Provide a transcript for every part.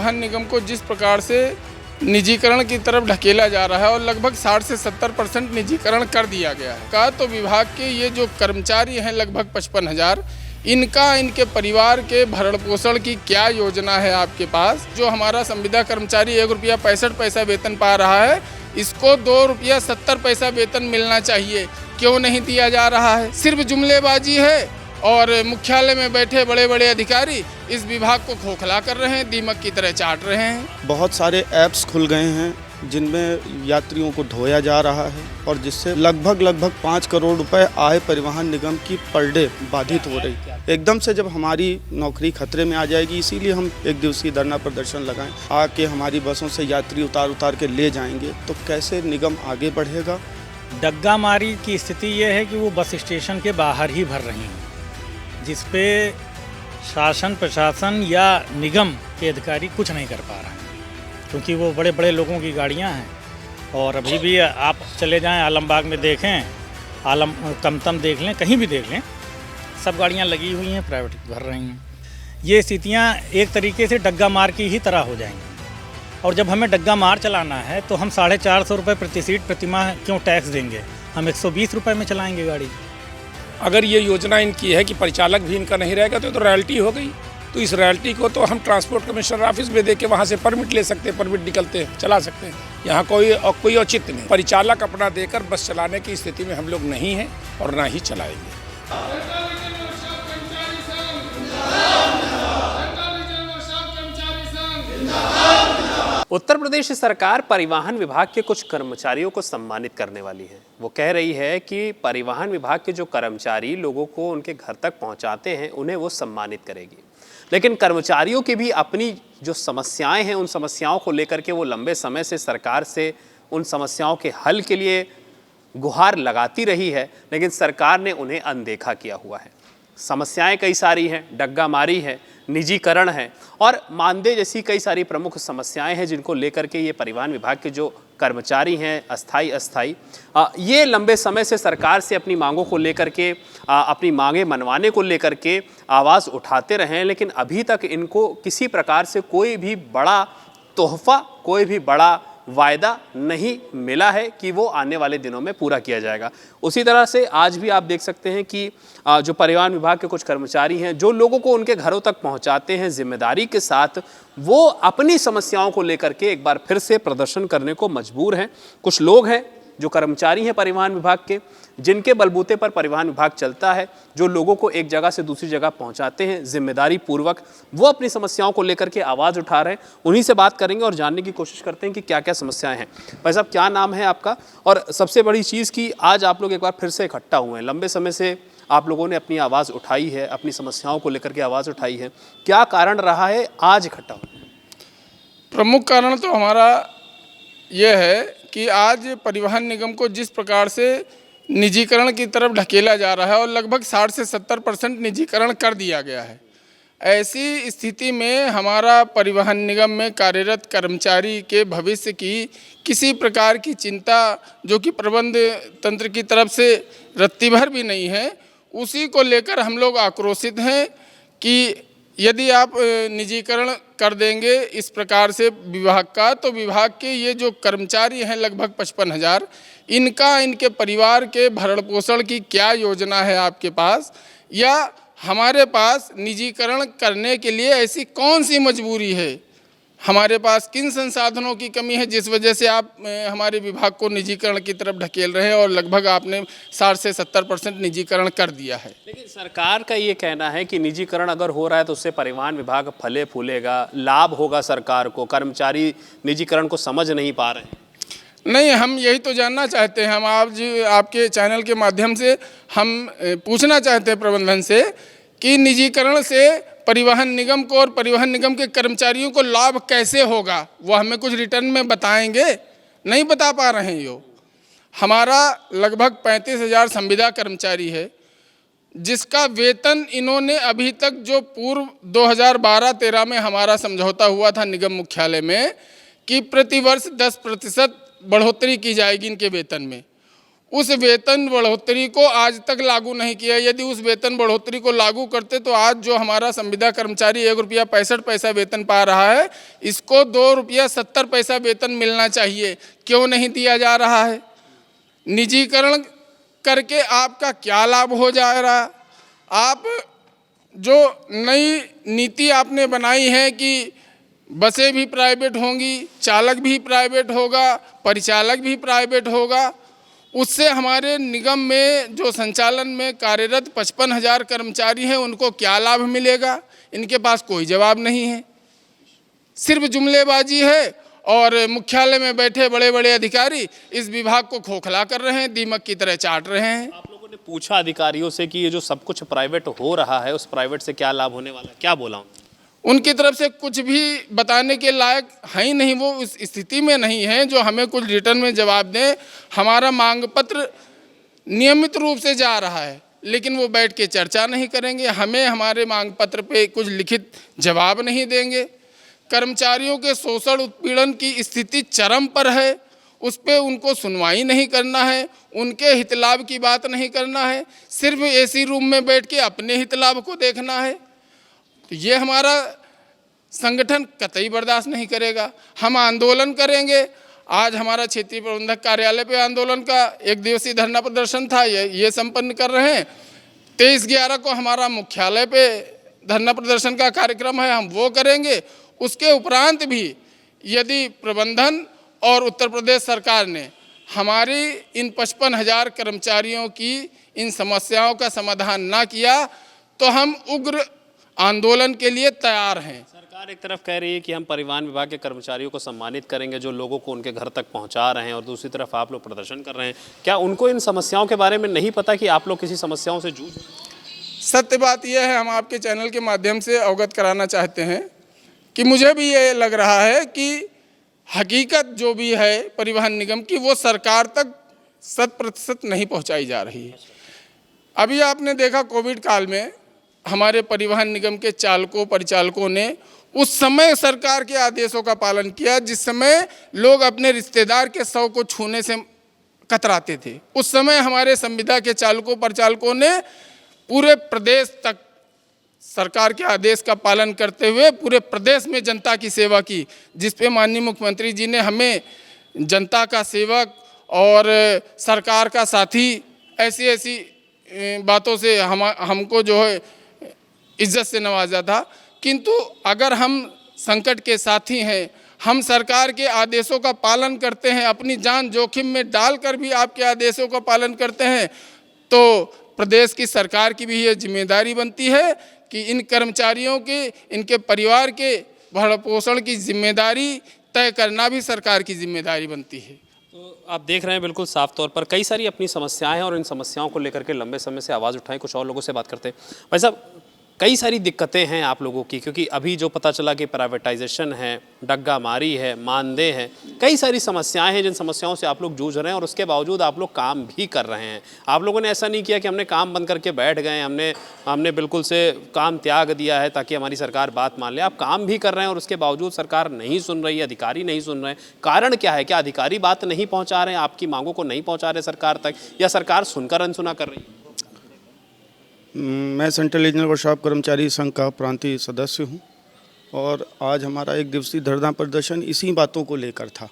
परिवहन निगम को जिस प्रकार से निजीकरण की तरफ ढकेला जा रहा है और लगभग 60 से 70% निजीकरण कर दिया गया है का, तो विभाग के ये जो कर्मचारी हैं लगभग 55,000, इनके परिवार के भरण पोषण की क्या योजना है आपके पास? जो हमारा संविदा कर्मचारी ₹1.65 वेतन पा रहा है, इसको ₹2.70 वेतन मिलना चाहिए, क्यों नहीं दिया जा रहा है? सिर्फ जुमलेबाजी है और मुख्यालय में बैठे बड़े बड़े अधिकारी इस विभाग को खोखला कर रहे हैं, दीमक की तरह चाट रहे हैं। बहुत सारे ऐप्स खुल गए हैं जिनमें यात्रियों को ढोया जा रहा है और जिससे लगभग 5 करोड़ रुपए आय परिवहन निगम की पर डे बाधित हो रही है। एकदम से जब हमारी नौकरी खतरे में आ जाएगी, इसीलिए हम एक दिवसीय धरना प्रदर्शन लगाएं। आके हमारी बसों से यात्री उतार के ले जाएंगे तो कैसे निगम आगे बढ़ेगा? डग्गा मारी की स्थिति ये है कि वो बस स्टेशन के बाहर ही भर रही हैं, जिस पे शासन प्रशासन या निगम के अधिकारी कुछ नहीं कर पा रहे हैं, क्योंकि वो बड़े बड़े लोगों की गाड़ियां हैं। और अभी भी आप चले जाएं आलमबाग में देखें, टमटम देख लें, कहीं भी देख लें, सब गाड़ियां लगी हुई हैं, प्राइवेट भर रही हैं। ये स्थितियां एक तरीके से डग्गा मार की ही तरह हो जाएंगी। और जब हमें डग्गा मार चलाना है तो हम 450 रुपये प्रति सीट प्रतिमाह क्यों टैक्स देंगे? हम 120 रुपये में चलाएँगे गाड़ी। अगर ये योजना इनकी है कि परिचालक भी इनका नहीं रहेगा तो रॉयल्टी हो गई, तो इस रॉयल्टी को तो हम ट्रांसपोर्ट कमिश्नर ऑफिस में दे के वहाँ से परमिट ले सकते हैं, परमिट निकलते चला सकते हैं। यहाँ कोई औचित्य नहीं। परिचालक अपना देकर बस चलाने की स्थिति में हम लोग नहीं हैं और ना ही चलाएंगे। उत्तर प्रदेश सरकार परिवहन विभाग के कुछ कर्मचारियों को सम्मानित करने वाली है। वो कह रही है कि परिवहन विभाग के जो कर्मचारी लोगों को उनके घर तक पहुंचाते हैं, उन्हें वो सम्मानित करेगी। लेकिन कर्मचारियों की भी अपनी जो समस्याएं हैं, उन समस्याओं को लेकर के वो लंबे समय से सरकार से उन समस्याओं के हल के लिए गुहार लगाती रही है, लेकिन सरकार ने उन्हें अनदेखा किया हुआ है। समस्याएं कई सारी हैं, डग्गा मारी है, निजीकरण है और मानदेय जैसी कई सारी प्रमुख समस्याएं हैं, जिनको लेकर के ये परिवहन विभाग के जो कर्मचारी हैं अस्थाई ये लंबे समय से सरकार से अपनी मांगों को लेकर के अपनी मांगें मनवाने को लेकर के आवाज़ उठाते रहे हैं। लेकिन अभी तक इनको किसी प्रकार से कोई भी बड़ा तोहफा, कोई भी बड़ा वायदा नहीं मिला है कि वो आने वाले दिनों में पूरा किया जाएगा। उसी तरह से आज भी आप देख सकते हैं कि जो परिवहन विभाग के कुछ कर्मचारी हैं, जो लोगों को उनके घरों तक पहुंचाते हैं जिम्मेदारी के साथ, वो अपनी समस्याओं को लेकर के एक बार फिर से प्रदर्शन करने को मजबूर हैं। कुछ लोग हैं जो कर्मचारी हैं परिवहन विभाग के, जिनके बलबूते पर परिवहन विभाग चलता है, जो लोगों को एक जगह से दूसरी जगह पहुंचाते हैं जिम्मेदारी पूर्वक, वो अपनी समस्याओं को लेकर के आवाज़ उठा रहे हैं। उन्हीं से बात करेंगे और जानने की कोशिश करते हैं कि क्या क्या समस्याएं हैं। भाई साहब, क्या नाम है आपका? और सबसे बड़ी चीज़ कि आज आप लोग एक बार फिर से इकट्ठा हुए हैं, लंबे समय से आप लोगों ने अपनी आवाज़ उठाई है, अपनी समस्याओं को लेकर के आवाज़ उठाई है, क्या कारण रहा है आज इकट्ठा हुए? प्रमुख कारण तो हमारा यह है कि आज परिवहन निगम को जिस प्रकार से निजीकरण की तरफ ढकेला जा रहा है और लगभग 60 से 70% निजीकरण कर दिया गया है, ऐसी स्थिति में हमारा परिवहन निगम में कार्यरत कर्मचारी के भविष्य की किसी प्रकार की चिंता, जो कि प्रबंध तंत्र की तरफ से रत्ती भर भी नहीं है, उसी को लेकर हम लोग आक्रोशित हैं कि यदि आप निजीकरण कर देंगे इस प्रकार से विभाग का, तो विभाग के ये जो कर्मचारी हैं लगभग 55,000, इनके परिवार के भरण पोषण की क्या योजना है आपके पास? या हमारे पास निजीकरण करने के लिए ऐसी कौन सी मजबूरी है? हमारे पास किन संसाधनों की कमी है जिस वजह से आप हमारे विभाग को निजीकरण की तरफ ढकेल रहे हैं और लगभग आपने 60 से 70% निजीकरण कर दिया है? लेकिन सरकार का ये कहना है कि निजीकरण अगर हो रहा है तो उससे परिवहन विभाग फले फूलेगा, लाभ होगा सरकार को, कर्मचारी निजीकरण को समझ नहीं पा रहे हैं। नहीं, हम यही तो जानना चाहते हैं। हम आपके चैनल के माध्यम से हम पूछना चाहते हैं प्रबंधन से कि निजीकरण से परिवहन निगम को और परिवहन निगम के कर्मचारियों को लाभ कैसे होगा? वो हमें कुछ रिटर्न में बताएंगे? नहीं बता पा रहे हैं। यो हमारा लगभग 35,000 संविदा कर्मचारी है, जिसका वेतन इन्होंने अभी तक, जो पूर्व 2012-13 में हमारा समझौता हुआ था निगम मुख्यालय में कि प्रतिवर्ष 10% बढ़ोतरी की जाएगी इनके वेतन में, उस वेतन बढ़ोतरी को आज तक लागू नहीं किया। यदि उस वेतन बढ़ोतरी को लागू करते तो आज जो हमारा संविदा कर्मचारी ₹1.65 वेतन पा रहा है, इसको ₹2.70 वेतन मिलना चाहिए। क्यों नहीं दिया जा रहा है? निजीकरण करके आपका क्या लाभ हो जा रहा? आप जो नई नीति आपने बनाई है कि बसें भी प्राइवेट होंगी, चालक भी प्राइवेट होगा, परिचालक भी प्राइवेट होगा, उससे हमारे निगम में जो संचालन में कार्यरत 55,000 कर्मचारी हैं, उनको क्या लाभ मिलेगा? इनके पास कोई जवाब नहीं है, सिर्फ जुमलेबाजी है। और मुख्यालय में बैठे बड़े बड़े अधिकारी इस विभाग को खोखला कर रहे हैं, दीमक की तरह चाट रहे हैं। आप लोगों ने पूछा अधिकारियों से कि ये जो सब कुछ प्राइवेट हो रहा है, उस प्राइवेट से क्या लाभ होने वाला है? क्या बोला हूँ? उनकी तरफ से कुछ भी बताने के लायक है ही नहीं, वो उस स्थिति में नहीं है जो हमें कुछ रिटर्न में जवाब दें। हमारा मांग पत्र नियमित रूप से जा रहा है, लेकिन वो बैठ के चर्चा नहीं करेंगे, हमें हमारे मांग पत्र पे कुछ लिखित जवाब नहीं देंगे। कर्मचारियों के शोषण उत्पीड़न की स्थिति चरम पर है, उस पर उनको सुनवाई नहीं करना है, उनके हितलाभ की बात नहीं करना है, सिर्फ एसी रूम में बैठ के अपने हितलाभ को देखना है। तो ये हमारा संगठन कतई बर्दाश्त नहीं करेगा। हम आंदोलन करेंगे। आज हमारा क्षेत्रीय प्रबंधक कार्यालय पे आंदोलन का 1 दिवसीय धरना प्रदर्शन था, ये संपन्न कर रहे हैं। 23/11 को हमारा मुख्यालय पे धरना प्रदर्शन का कार्यक्रम है, हम वो करेंगे। उसके उपरांत भी यदि प्रबंधन और उत्तर प्रदेश सरकार ने हमारी इन 55,000 कर्मचारियों की इन समस्याओं का समाधान ना किया तो हम उग्र आंदोलन के लिए तैयार हैं। सरकार एक तरफ कह रही है कि हम परिवहन विभाग के कर्मचारियों को सम्मानित करेंगे जो लोगों को उनके घर तक पहुंचा रहे हैं, और दूसरी तरफ आप लोग प्रदर्शन कर रहे हैं। क्या उनको इन समस्याओं के बारे में नहीं पता कि आप लोग किसी समस्याओं से जूझ? सत्य बात यह है, हम आपके चैनल के माध्यम से अवगत कराना चाहते हैं कि मुझे भी ये लग रहा है कि हकीकत जो भी है परिवहन निगम की, वो सरकार तक 100% नहीं पहुंचाई जा रही है। अभी आपने देखा कोविड काल में हमारे परिवहन निगम के चालकों परिचालकों ने उस समय सरकार के आदेशों का पालन किया जिस समय लोग अपने रिश्तेदार के शव को छूने से कतराते थे। उस समय हमारे संविदा के चालकों परिचालकों ने पूरे प्रदेश तक सरकार के आदेश का पालन करते हुए पूरे प्रदेश में जनता की सेवा की, जिस पे माननीय मुख्यमंत्री जी ने हमें जनता का सेवक और सरकार का साथी ऐसी ऐसी बातों से हमको जो है इज्जत से नवाजा था। किंतु अगर हम संकट के साथी हैं, हम सरकार के आदेशों का पालन करते हैं, अपनी जान जोखिम में डालकर भी आपके आदेशों का पालन करते हैं, तो प्रदेश की सरकार की भी ये जिम्मेदारी बनती है कि इन कर्मचारियों के, इनके परिवार के भरण पोषण की जिम्मेदारी तय करना भी सरकार की जिम्मेदारी बनती है। तो आप देख रहे हैं बिल्कुल साफ तौर पर कई सारी अपनी समस्याएं हैं और इन समस्याओं को लेकर के लंबे समय से आवाज़ उठाएं। कुछ और लोगों से बात करते हैं। भाई साहब, कई सारी दिक्कतें हैं आप लोगों की, क्योंकि अभी जो पता चला कि प्राइवेटाइजेशन है, डग्गा मारी है, मानदेय है, कई सारी समस्याएं हैं जिन समस्याओं से आप लोग जूझ रहे हैं और उसके बावजूद आप लोग काम भी कर रहे हैं। आप लोगों ने ऐसा नहीं किया कि हमने काम बंद करके बैठ गए, हमने बिल्कुल से काम त्याग दिया है ताकि हमारी सरकार बात मान ले। आप काम भी कर रहे हैं और उसके बावजूद सरकार नहीं सुन रही है, अधिकारी नहीं सुन रहे हैं। कारण क्या है? क्या अधिकारी बात नहीं पहुँचा रहे हैं, आपकी मांगों को नहीं पहुँचा रहे सरकार तक, या सरकार सुनकर अनसुना कर रही है? मैं सेंट्रल रीजनल वर्कशॉप कर्मचारी संघ का प्रांतीय सदस्य हूं और आज हमारा 1 दिवसीय धरना प्रदर्शन इसी बातों को लेकर था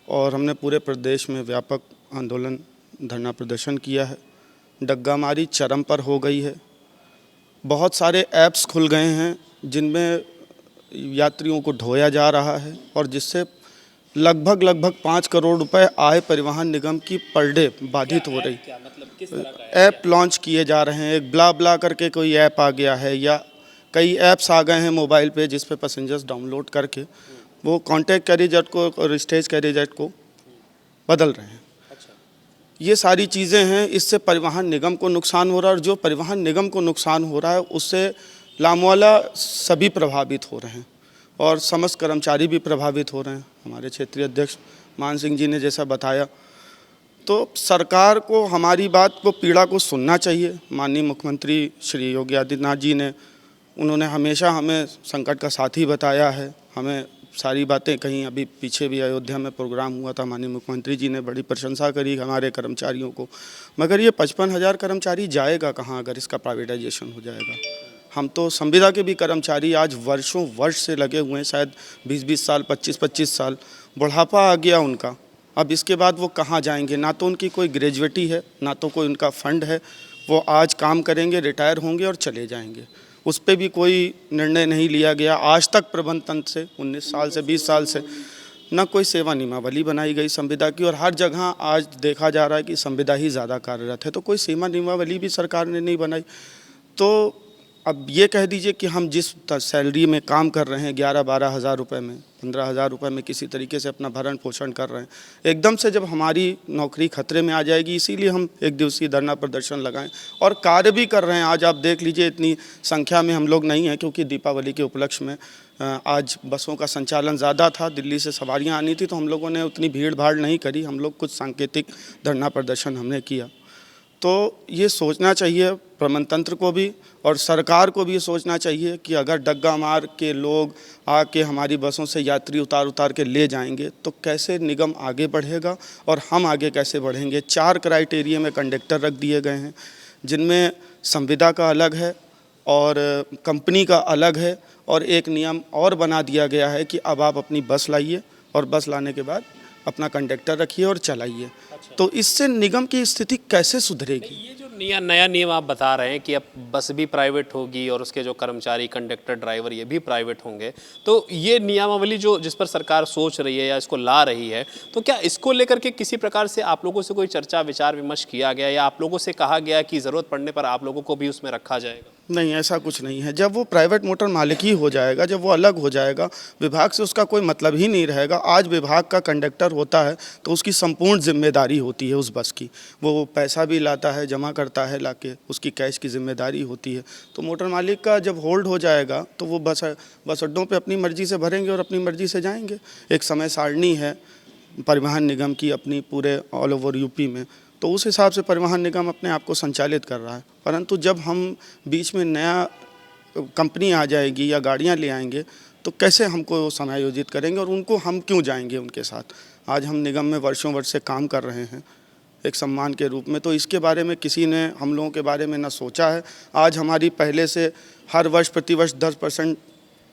और हमने पूरे प्रदेश में व्यापक आंदोलन धरना प्रदर्शन किया है। डग्गामारी चरम पर हो गई है। बहुत सारे ऐप्स खुल गए हैं जिनमें यात्रियों को ढोया जा रहा है और जिससे लगभग 5 करोड़ रुपए आय परिवहन निगम की पर डे बाधित हो रही। ऐप लॉन्च किए जा रहे हैं। एक ब्ला करके कोई ऐप आ गया है या कई ऐप्स आ गए हैं मोबाइल पे जिस पे पैसेंजर्स डाउनलोड करके वो कॉन्टैक्ट कैरियर को और स्टेज कैरियर को बदल रहे हैं। ये सारी चीज़ें हैं, इससे परिवहन निगम को नुकसान हो रहा है और जो परिवहन निगम को नुकसान हो रहा है उससे लामवाला सभी प्रभावित हो रहे हैं और समस्त कर्मचारी भी प्रभावित हो रहे हैं। हमारे क्षेत्रीय अध्यक्ष मान सिंह जी ने जैसा बताया, तो सरकार को हमारी बात को, पीड़ा को सुनना चाहिए। माननीय मुख्यमंत्री श्री योगी आदित्यनाथ जी ने, उन्होंने हमेशा हमें संकट का साथी बताया है, हमें सारी बातें कहीं, अभी पीछे भी अयोध्या में प्रोग्राम हुआ था, माननीय मुख्यमंत्री जी ने बड़ी प्रशंसा करी हमारे कर्मचारियों को, मगर ये 55,000 कर्मचारी जाएगा कहाँ अगर इसका प्राइवेटाइजेशन हो जाएगा। हम तो संविदा के भी कर्मचारी आज वर्षों वर्ष से लगे हुए हैं, शायद 20-20 साल, 25-25 साल, बुढ़ापा आ गया उनका। अब इसके बाद वो कहाँ जाएंगे? ना तो उनकी कोई ग्रेजुएटी है, ना तो कोई उनका फंड है। वो आज काम करेंगे, रिटायर होंगे और चले जाएंगे। उस पर भी कोई निर्णय नहीं लिया गया आज तक प्रबंधन तंत्र से। 19 साल से 20 साल से ना कोई सेवा नियमावली बनाई गई संविदा की, और हर जगह आज देखा जा रहा है कि संविदा ही ज़्यादा कार्यरत है, तो कोई सेवा नियमावली भी सरकार ने नहीं बनाई। तो अब ये कह दीजिए कि हम जिस सैलरी में काम कर रहे हैं, 11-12 हज़ार रुपये में, 15 हज़ार रुपये में किसी तरीके से अपना भरण पोषण कर रहे हैं, एकदम से जब हमारी नौकरी खतरे में आ जाएगी, इसीलिए हम एक दिवसीय धरना प्रदर्शन लगाएं और कार्य भी कर रहे हैं। आज आप देख लीजिए, इतनी संख्या में हम लोग नहीं हैं क्योंकि दीपावली के उपलक्ष्य में आज बसों का संचालन ज़्यादा था, दिल्ली से सवारियाँ आनी थी, तो हम लोगों ने उतनी भीड़ भाड़ नहीं करी। हम लोग कुछ सांकेतिक धरना प्रदर्शन हमने किया। तो ये सोचना चाहिए प्रबंधन तंत्र को भी और सरकार को भी ये सोचना चाहिए कि अगर डग्गा मार के लोग आके हमारी बसों से यात्री उतार के ले जाएंगे तो कैसे निगम आगे बढ़ेगा और हम आगे कैसे बढ़ेंगे। 4 क्राइटेरिया में कंडक्टर रख दिए गए हैं, जिनमें संविदा का अलग है और कंपनी का अलग है, और एक नियम और बना दिया गया है कि अब आप अपनी बस लाइए और बस लाने के बाद अपना कंडक्टर रखिए और चलाइए। तो इससे निगम की स्थिति कैसे सुधरेगी? ये जो नया नियम आप बता रहे हैं कि अब बस भी प्राइवेट होगी और उसके जो कर्मचारी, कंडक्टर, ड्राइवर, ये भी प्राइवेट होंगे, तो ये नियमावली जो जिस पर सरकार सोच रही है या इसको ला रही है, तो क्या इसको लेकर के किसी प्रकार से आप लोगों से कोई चर्चा विचार विमर्श किया गया या आप लोगों से कहा गया कि ज़रूरत पड़ने पर आप लोगों को भी उसमें रखा जाएगा? नहीं, ऐसा कुछ नहीं है। जब वो प्राइवेट मोटर मालिक ही हो जाएगा, जब वो अलग हो जाएगा, विभाग से उसका कोई मतलब ही नहीं रहेगा। आज विभाग का कंडक्टर होता है तो उसकी संपूर्ण जिम्मेदारी होती है उस बस की, वो पैसा भी लाता है, जमा करता है लाके, उसकी कैश की जिम्मेदारी होती है। तो मोटर मालिक का जब होल्ड हो जाएगा तो वो बस अड्डों पे अपनी मर्जी से भरेंगे और अपनी मर्जी से जाएंगे। एक समय सारणी है परिवहन निगम की अपनी पूरे ऑल ओवर यूपी में, तो उस हिसाब से परिवहन निगम अपने आप को संचालित कर रहा है। परंतु जब हम बीच में नया कंपनी आ जाएगी या गाड़ियां ले आएंगे तो कैसे हमको समायोजित करेंगे और उनको हम क्यों जाएंगे उनके साथ? आज हम निगम में वर्षों वर्ष से काम कर रहे हैं एक सम्मान के रूप में, तो इसके बारे में किसी ने हम लोगों के बारे में ना सोचा है। आज हमारी पहले से हर वर्ष प्रतिवर्ष 10%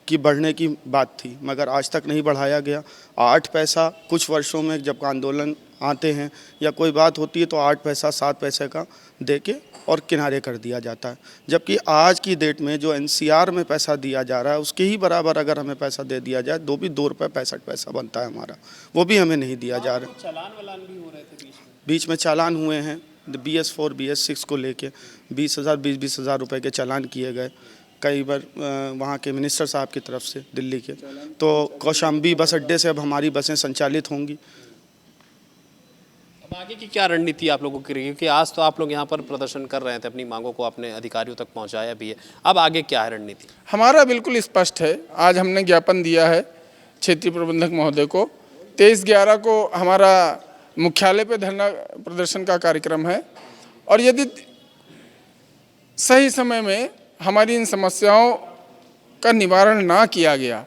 की बढ़ने की बात थी, मगर आज तक नहीं बढ़ाया गया। 8 पैसा कुछ वर्षों में जब आंदोलन आते हैं या कोई बात होती है तो 8 पैसा 7 पैसे का दे के और किनारे कर दिया जाता है, जबकि आज की डेट में जो NCR में पैसा दिया जा रहा है उसके ही बराबर अगर हमें पैसा दे दिया जाए, 2 रुपये 65 पैसा बनता है हमारा, वो भी हमें नहीं दिया जा रहा है। चालान भी हो रहे थे बीच में चालान हुए हैं BS4 BS6 को लेके 20 हज़ार रुपये के चालान किए गए कई बार वहाँ के मिनिस्टर साहब की तरफ से दिल्ली के। तो कौशाम्बी बस अड्डे से अब हमारी बसें संचालित होंगी। अब आगे की क्या रणनीति आप लोगों की रहेगी? क्योंकि आज तो आप लोग यहाँ पर प्रदर्शन कर रहे थे, अपनी मांगों को अपने अधिकारियों तक पहुँचाया भी है, अब आगे क्या है रणनीति? हमारा बिल्कुल स्पष्ट है। आज हमने ज्ञापन दिया है क्षेत्रीय प्रबंधक महोदय को। 23/11 को हमारा मुख्यालय पे धरना प्रदर्शन का कार्यक्रम है, और यदि सही समय में हमारी इन समस्याओं का निवारण ना किया गया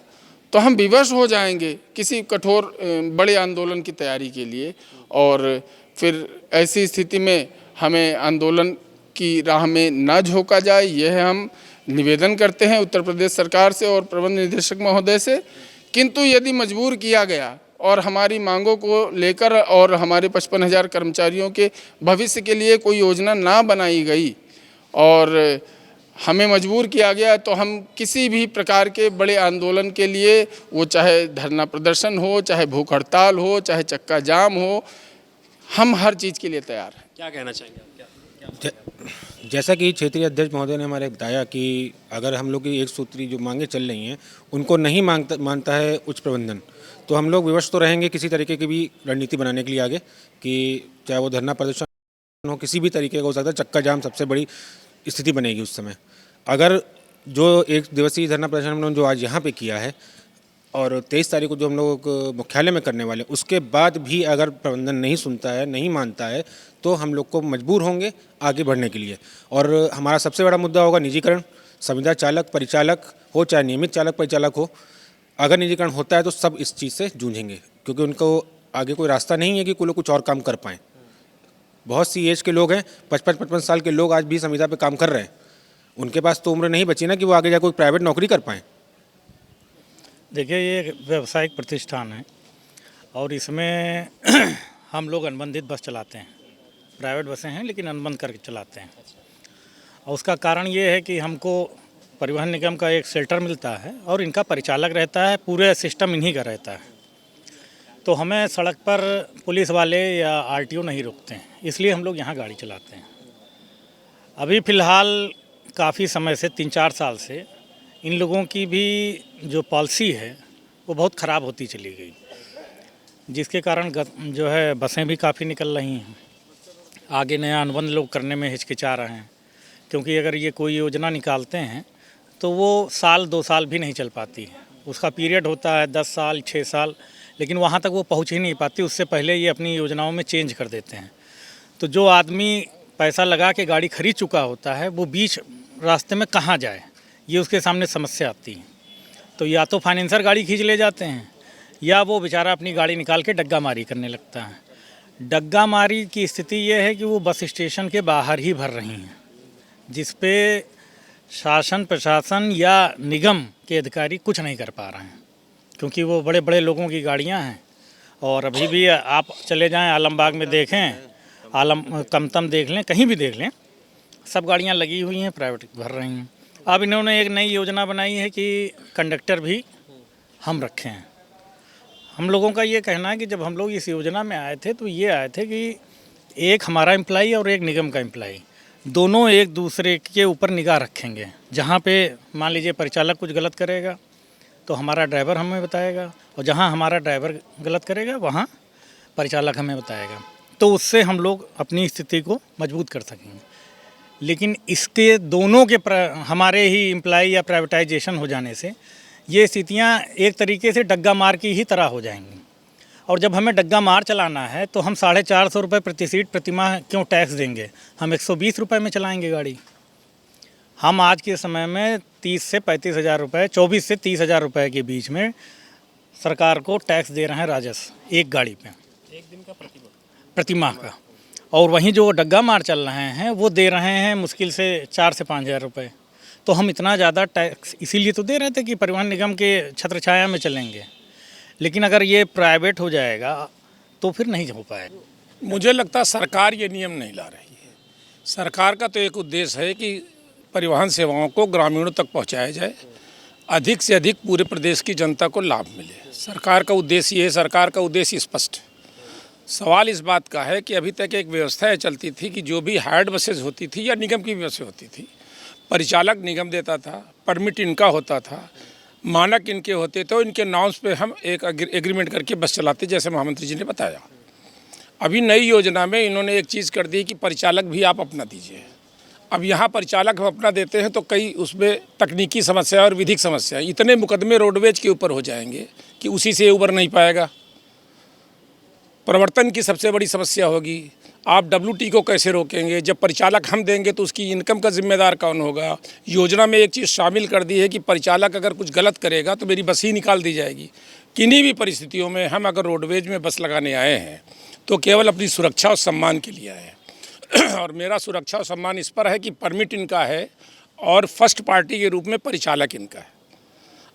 तो हम विवश हो जाएंगे किसी कठोर बड़े आंदोलन की तैयारी के लिए, और फिर ऐसी स्थिति में हमें आंदोलन की राह में ना झोंका जाए, यह हम निवेदन करते हैं उत्तर प्रदेश सरकार से और प्रबंध निदेशक महोदय से। किंतु यदि मजबूर किया गया और हमारी मांगों को लेकर और हमारे 55,000 कर्मचारियों के भविष्य के लिए कोई योजना ना बनाई गई और हमें मजबूर किया गया, तो हम किसी भी प्रकार के बड़े आंदोलन के लिए, वो चाहे धरना प्रदर्शन हो, चाहे भूख हड़ताल हो, चाहे चक्का जाम हो, हम हर चीज़ के लिए तैयार हैं। क्या कहना चाहेंगे आप? जैसा कि क्षेत्रीय अध्यक्ष महोदय ने हमारे बताया कि अगर हम लोग की एक सूत्री जो मांगे चल रही हैं उनको नहीं मानता है उच्च प्रबंधन, तो हम लोग विवश तो रहेंगे किसी तरीके की भी रणनीति बनाने के लिए आगे, कि चाहे वो धरना प्रदर्शन हो, किसी भी तरीके का हो सकता है। चक्का जाम सबसे बड़ी स्थिति बनेगी उस समय। अगर जो 1 दिवसीय धरना प्रदर्शन हम लोग जो आज यहाँ पे किया है और 23 तारीख को जो हम लोग मुख्यालय में करने वाले, उसके बाद भी अगर प्रबंधन नहीं सुनता है, नहीं मानता है, तो हम लोग को मजबूर होंगे आगे बढ़ने के लिए। और हमारा सबसे बड़ा मुद्दा होगा निजीकरण। संविदा चालक परिचालक हो, चाहे नियमित चालक परिचालक हो, अगर निजीकरण होता है तो सब इस चीज़ से जूझेंगे, क्योंकि उनको आगे कोई रास्ता नहीं है कि वो लोग कुछ और काम कर पाएँ। बहुत सी एज के लोग हैं, 55-55 साल के लोग आज भी संविदा पे काम कर रहे हैं। उनके पास तो उम्र नहीं बची ना कि वो आगे जाकर कोई प्राइवेट नौकरी कर पाएँ। देखिए, ये एक व्यावसायिक प्रतिष्ठान है और इसमें हम लोग अनुबंधित बस चलाते हैं। प्राइवेट बसें हैं लेकिन अनुबंध करके चलाते हैं। और उसका कारण ये है कि हमको परिवहन निगम का एक शेल्टर मिलता है और इनका परिचालक रहता है, पूरे सिस्टम इन्हीं का रहता है। तो हमें सड़क पर पुलिस वाले या आरटीओ नहीं रोकते हैं, इसलिए हम लोग यहाँ गाड़ी चलाते हैं। अभी फ़िलहाल काफ़ी समय से 3-4 साल से इन लोगों की भी जो पॉलिसी है वो बहुत ख़राब होती चली गई, जिसके कारण जो है बसें भी काफ़ी निकल रही हैं। आगे नया अनुबंध लोग करने में हिचकिचा रहे हैं, क्योंकि अगर ये कोई योजना निकालते हैं तो वो 1-2 साल भी नहीं चल पाती है। उसका पीरियड होता है 10 साल 6 साल, लेकिन वहाँ तक वो पहुँच ही नहीं पाती। उससे पहले ये अपनी योजनाओं में चेंज कर देते हैं। तो जो आदमी पैसा लगा के गाड़ी खरीद चुका होता है वो बीच रास्ते में कहाँ जाए, ये उसके सामने समस्या आती है। तो या तो फाइनेंसर गाड़ी खींच ले जाते हैं या वो बेचारा अपनी गाड़ी निकाल के डग्गा मारी करने लगता है। डग्गा मारी की स्थिति ये है कि वो बस स्टेशन के बाहर ही भर रही हैं, जिस पे शासन प्रशासन या निगम के अधिकारी कुछ नहीं कर पा रहे हैं, क्योंकि वो बड़े बड़े लोगों की गाड़ियां हैं। और अभी भी आप चले जाएं आलमबाग में देखें, कमतम देख लें, कहीं भी देख लें, सब गाड़ियां लगी हुई हैं, प्राइवेट भर रही हैं। अब इन्होंने एक नई योजना बनाई है कि कंडक्टर भी हम रखें हैं। हम लोगों का ये कहना है कि जब हम लोग इस योजना में आए थे तो ये आए थे कि एक हमारा एम्प्लाई और एक निगम का एम्प्लाई, दोनों एक दूसरे के ऊपर निगाह रखेंगे। जहाँ पे मान लीजिए परिचालक कुछ गलत करेगा तो हमारा ड्राइवर हमें बताएगा, और जहाँ हमारा ड्राइवर गलत करेगा वहाँ परिचालक हमें बताएगा। तो उससे हम लोग अपनी स्थिति को मजबूत कर सकेंगे। लेकिन इसके दोनों के हमारे ही एम्प्लाई या प्राइवेटाइजेशन हो जाने से ये स्थितियाँ एक तरीके से डग्गा मार की ही तरह हो जाएंगी। और जब हमें डग्गा मार चलाना है तो हम 450 रुपये प्रति सीट प्रति माह क्यों टैक्स देंगे? हम 120 रुपये में चलाएंगे गाड़ी। हम आज के समय में 30 से 35 हज़ार रुपये, 24 से 30 हज़ार रुपये के बीच में सरकार को टैक्स दे रहे हैं राजस्व एक गाड़ी पे, एक दिन का प्रति माह का। और वहीं जो डग्गा मार चल रहे हैं वो दे रहे हैं मुश्किल से 4 से 5 हज़ार रुपये। तो हम इतना ज़्यादा टैक्स इसीलिए तो दे रहे थे कि परिवहन निगम के छत्र छाया में चलेंगे। लेकिन अगर ये प्राइवेट हो जाएगा तो फिर नहीं हो पाएगा। मुझे लगता है सरकार ये नियम नहीं ला रही है। सरकार का तो एक उद्देश्य है कि परिवहन सेवाओं को ग्रामीणों तक पहुंचाया जाए, अधिक से अधिक पूरे प्रदेश की जनता को लाभ मिले। सरकार का उद्देश्य ये है, सरकार का उद्देश्य स्पष्ट है। सवाल इस बात का है कि अभी तक एक व्यवस्था चलती थी कि जो भी हायर्ड बसेज होती थी या निगम की बसें होती थी, परिचालक निगम देता था, परमिट इनका होता था, मानक इनके होते थे, इनके नाउंस पे हम एक एग्रीमेंट करके बस चलाते, जैसे महामंत्री जी ने बताया। अभी नई योजना में इन्होंने एक चीज़ कर दी कि परिचालक भी आप अपना दीजिए। अब यहाँ परिचालक हम अपना देते हैं तो कई उसमें तकनीकी समस्या और विधिक समस्या, इतने मुकदमे रोडवेज के ऊपर हो जाएंगे कि उसी से उबर नहीं पाएगा। प्रवर्तन की सबसे बड़ी समस्या होगी। आप WT को कैसे रोकेंगे? जब परिचालक हम देंगे तो उसकी इनकम का जिम्मेदार कौन होगा? योजना में एक चीज़ शामिल कर दी है कि परिचालक अगर कुछ गलत करेगा तो मेरी बस ही निकाल दी जाएगी। किन्हीं भी परिस्थितियों में हम अगर रोडवेज में बस लगाने आए हैं तो केवल अपनी सुरक्षा और सम्मान के लिए आए हैं। और मेरा सुरक्षा और सम्मान इस पर है कि परमिट इनका है और फर्स्ट पार्टी के रूप में परिचालक इनका है।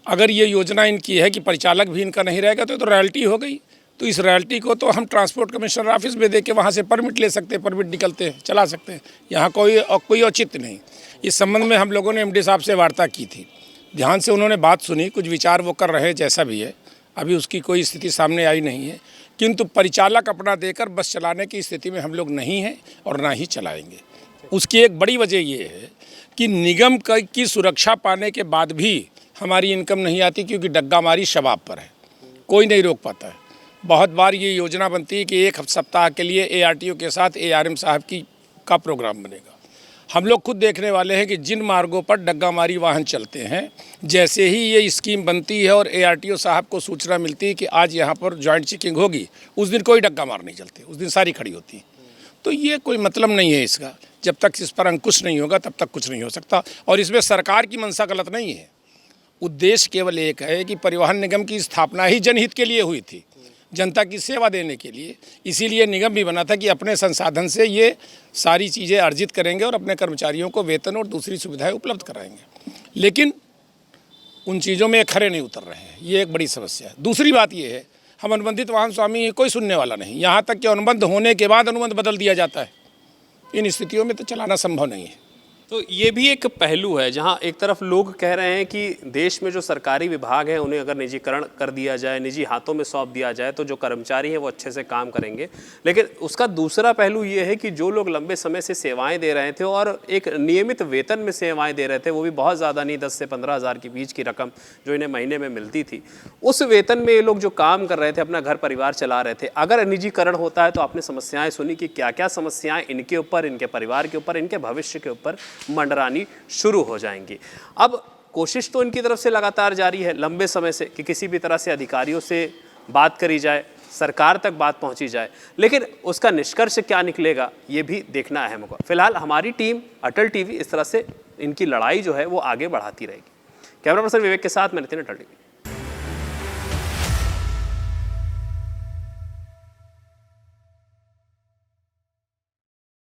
अगर ये योजना इनकी है कि परिचालक भी इनका नहीं रहेगा तो रॉयल्टी हो गई। तो इस रॉयल्टी को तो हम ट्रांसपोर्ट कमिश्नर ऑफिस में दे के वहाँ से परमिट ले सकते हैं, परमिट निकलते हैं, चला सकते हैं। यहाँ कोई औचित्य नहीं। इस संबंध में हम लोगों ने MD साहब से वार्ता की थी, ध्यान से उन्होंने बात सुनी, कुछ विचार वो कर रहे हैं, जैसा भी है अभी उसकी कोई स्थिति सामने आई नहीं है। किंतु परिचालक अपना देकर बस चलाने की स्थिति में हम लोग नहीं हैं और ना ही चलाएँगे। उसकी एक बड़ी वजह ये है कि निगम की सुरक्षा पाने के बाद भी हमारी इनकम नहीं आती, क्योंकि डग्गामारी शबाब पर है, कोई नहीं रोक पाता है। बहुत बार ये योजना बनती है कि एक सप्ताह के लिए ARTO के साथ ARM साहब का प्रोग्राम बनेगा। हम लोग खुद देखने वाले हैं कि जिन मार्गों पर डग्गामारी वाहन चलते हैं, जैसे ही ये स्कीम बनती है और ARTO साहब को सूचना मिलती है कि आज यहाँ पर जॉइंट चेकिंग होगी, उस दिन कोई डग्गा मार नहीं चलती, उस दिन सारी खड़ी होती है। तो ये कोई मतलब नहीं है इसका। जब तक इस पर अंकुश नहीं होगा तब तक कुछ नहीं हो सकता। और इसमें सरकार की मंशा गलत नहीं है, उद्देश्य केवल एक है कि परिवहन निगम की स्थापना ही जनहित के लिए हुई थी, जनता की सेवा देने के लिए। इसीलिए निगम भी बना था कि अपने संसाधन से ये सारी चीज़ें अर्जित करेंगे और अपने कर्मचारियों को वेतन और दूसरी सुविधाएं उपलब्ध कराएंगे। लेकिन उन चीज़ों में खरे नहीं उतर रहे हैं, ये एक बड़ी समस्या है। दूसरी बात ये है, हम अनुबंधित वाहन स्वामी कोई सुनने वाला नहीं, यहाँ तक कि अनुबंध होने के बाद अनुबंध बदल दिया जाता है। इन स्थितियों में तो चलाना संभव नहीं है। तो ये भी एक पहलू है जहां एक तरफ लोग कह रहे हैं कि देश में जो सरकारी विभाग हैं उन्हें अगर निजीकरण कर दिया जाए, निजी हाथों में सौंप दिया जाए तो जो कर्मचारी हैं वो अच्छे से काम करेंगे। लेकिन उसका दूसरा पहलू ये है कि जो लोग लंबे समय से सेवाएं दे रहे थे और एक नियमित वेतन में सेवाएं दे रहे थे, वो भी बहुत ज़्यादा नहीं, 10 से 15 हज़ार के बीच की रकम जो इन्हें महीने में मिलती थी, उस वेतन में ये लोग जो काम कर रहे थे, अपना घर परिवार चला रहे थे। अगर निजीकरण होता है तो आपने समस्याएं सुनी कि क्या क्या समस्याएं इनके ऊपर, इनके परिवार के ऊपर, इनके भविष्य के ऊपर मंडरानी शुरू हो जाएंगी। अब कोशिश तो इनकी तरफ से लगातार जारी है लंबे समय से कि किसी भी तरह से अधिकारियों से बात करी जाए, सरकार तक बात पहुंची जाए, लेकिन उसका निष्कर्ष क्या निकलेगा ये भी देखना अहम होगा। फिलहाल हमारी टीम अटल टीवी इस तरह से इनकी लड़ाई जो है वो आगे बढ़ाती रहेगी। कैमरा पर्सन विवेक के साथ मैं नितिन, अटल टीवी।